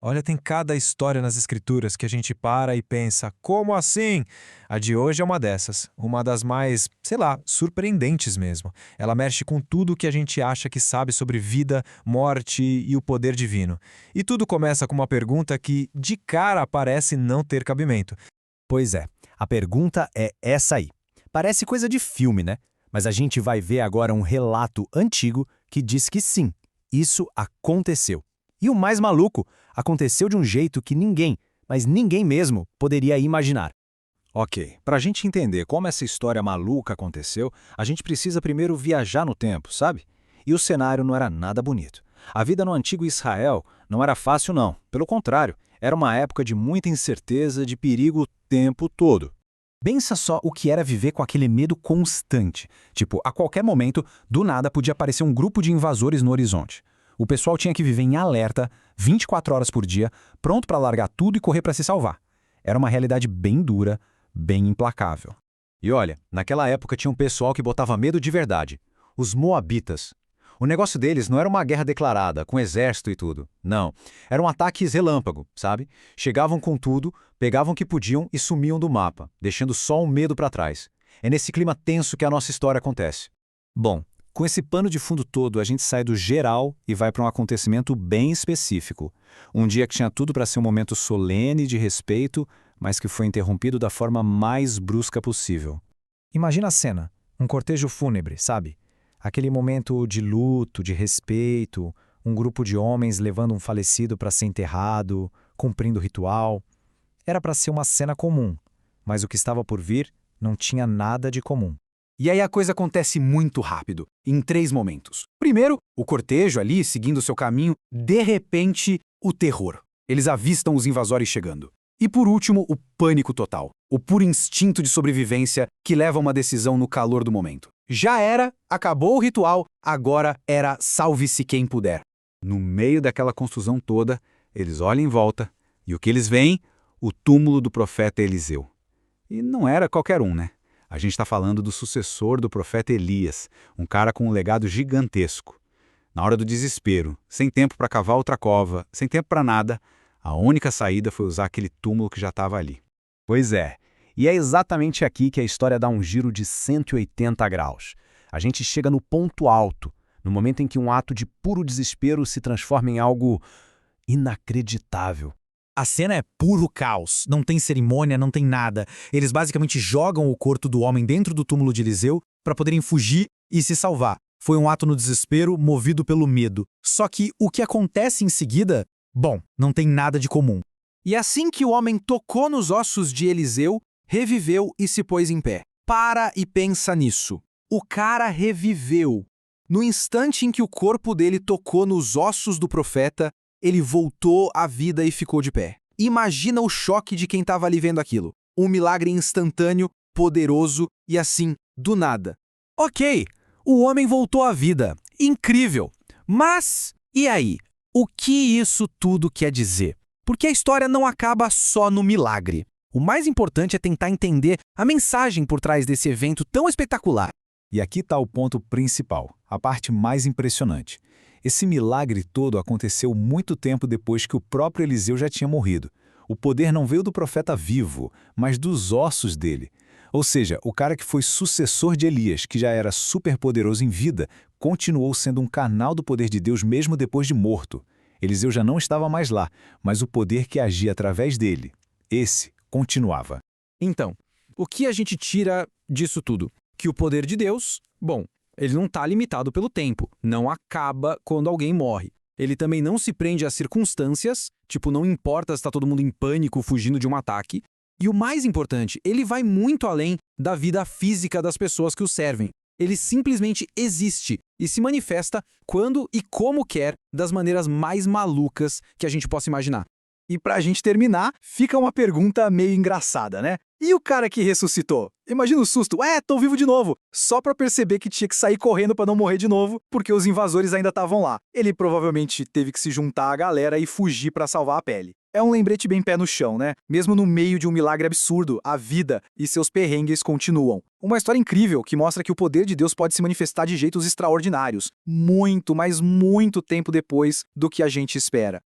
Olha, tem cada história nas escrituras que a gente para e pensa, como assim? A de hoje é uma dessas, uma das mais, sei lá, surpreendentes mesmo. Ela mexe com tudo que a gente acha que sabe sobre vida, morte e o poder divino. E tudo começa com uma pergunta que, de cara, parece não ter cabimento. Pois é, a pergunta é essa aí. Parece coisa de filme, né? Mas a gente vai ver agora um relato antigo que diz que sim, isso aconteceu. E o mais maluco, aconteceu de um jeito que ninguém, mas ninguém mesmo, poderia imaginar. Ok, para a gente entender como essa história maluca aconteceu, a gente precisa primeiro viajar no tempo, sabe? E o cenário não era nada bonito. A vida no antigo Israel não era fácil, não. Pelo contrário, era uma época de muita incerteza, de perigo o tempo todo. Pensa só o que era viver com aquele medo constante. Tipo, a qualquer momento, do nada podia aparecer um grupo de invasores no horizonte. O pessoal tinha que viver em alerta, 24 horas por dia, pronto para largar tudo e correr para se salvar. Era uma realidade bem dura, bem implacável. E olha, naquela época tinha um pessoal que botava medo de verdade. Os Moabitas. O negócio deles não era uma guerra declarada, com exército e tudo. Não. Era um ataque relâmpago, sabe? Chegavam com tudo, pegavam o que podiam e sumiam do mapa, deixando só o medo para trás. É nesse clima tenso que a nossa história acontece. Bom, com esse pano de fundo todo, a gente sai do geral e vai para um acontecimento bem específico. Um dia que tinha tudo para ser um momento solene de respeito, mas que foi interrompido da forma mais brusca possível. Imagina a cena, um cortejo fúnebre, sabe? Aquele momento de luto, de respeito, um grupo de homens levando um falecido para ser enterrado, cumprindo o ritual. Era para ser uma cena comum, mas o que estava por vir não tinha nada de comum. E aí a coisa acontece muito rápido, em 3 momentos. Primeiro, o cortejo ali, seguindo seu caminho, de repente, o terror. Eles avistam os invasores chegando. E por último, o pânico total. O puro instinto de sobrevivência que leva a uma decisão no calor do momento. Já era, acabou o ritual, agora era salve-se quem puder. No meio daquela confusão toda, eles olham em volta e o que eles veem? O túmulo do profeta Eliseu. E não era qualquer um, né? A gente está falando do sucessor do profeta Elias, um cara com um legado gigantesco. Na hora do desespero, sem tempo para cavar outra cova, sem tempo para nada, a única saída foi usar aquele túmulo que já estava ali. Pois é, e é exatamente aqui que a história dá um giro de 180 graus. A gente chega no ponto alto, no momento em que um ato de puro desespero se transforma em algo inacreditável. A cena é puro caos, não tem cerimônia, não tem nada. Eles basicamente jogam o corpo do homem dentro do túmulo de Eliseu para poderem fugir e se salvar. Foi um ato no desespero, movido pelo medo. Só que o que acontece em seguida, bom, não tem nada de comum. E assim que o homem tocou nos ossos de Eliseu, reviveu e se pôs em pé. Para e pensa nisso. O cara reviveu. No instante em que o corpo dele tocou nos ossos do profeta, ele voltou à vida e ficou de pé. Imagina o choque de quem estava ali vendo aquilo. Um milagre instantâneo, poderoso e assim, do nada. Ok, o homem voltou à vida. Incrível! Mas, e aí? O que isso tudo quer dizer? Porque a história não acaba só no milagre. O mais importante é tentar entender a mensagem por trás desse evento tão espetacular. E aqui está o ponto principal, a parte mais impressionante. Esse milagre todo aconteceu muito tempo depois que o próprio Eliseu já tinha morrido. O poder não veio do profeta vivo, mas dos ossos dele. Ou seja, o cara que foi sucessor de Elias, que já era superpoderoso em vida, continuou sendo um canal do poder de Deus mesmo depois de morto. Eliseu já não estava mais lá, mas o poder que agia através dele, esse continuava. Então, o que a gente tira disso tudo? Que o poder de Deus, bom, ele não está limitado pelo tempo, não acaba quando alguém morre. Ele também não se prende às circunstâncias, tipo, não importa se está todo mundo em pânico fugindo de um ataque. E o mais importante, ele vai muito além da vida física das pessoas que o servem. Ele simplesmente existe e se manifesta quando e como quer, das maneiras mais malucas que a gente possa imaginar. E pra gente terminar, fica uma pergunta meio engraçada, né? E o cara que ressuscitou? Imagina o susto, tô vivo de novo, só pra perceber que tinha que sair correndo pra não morrer de novo, porque os invasores ainda estavam lá. Ele provavelmente teve que se juntar à galera e fugir pra salvar a pele. É um lembrete bem pé no chão, né? Mesmo no meio de um milagre absurdo, a vida e seus perrengues continuam. Uma história incrível que mostra que o poder de Deus pode se manifestar de jeitos extraordinários, muito, mas muito tempo depois do que a gente espera.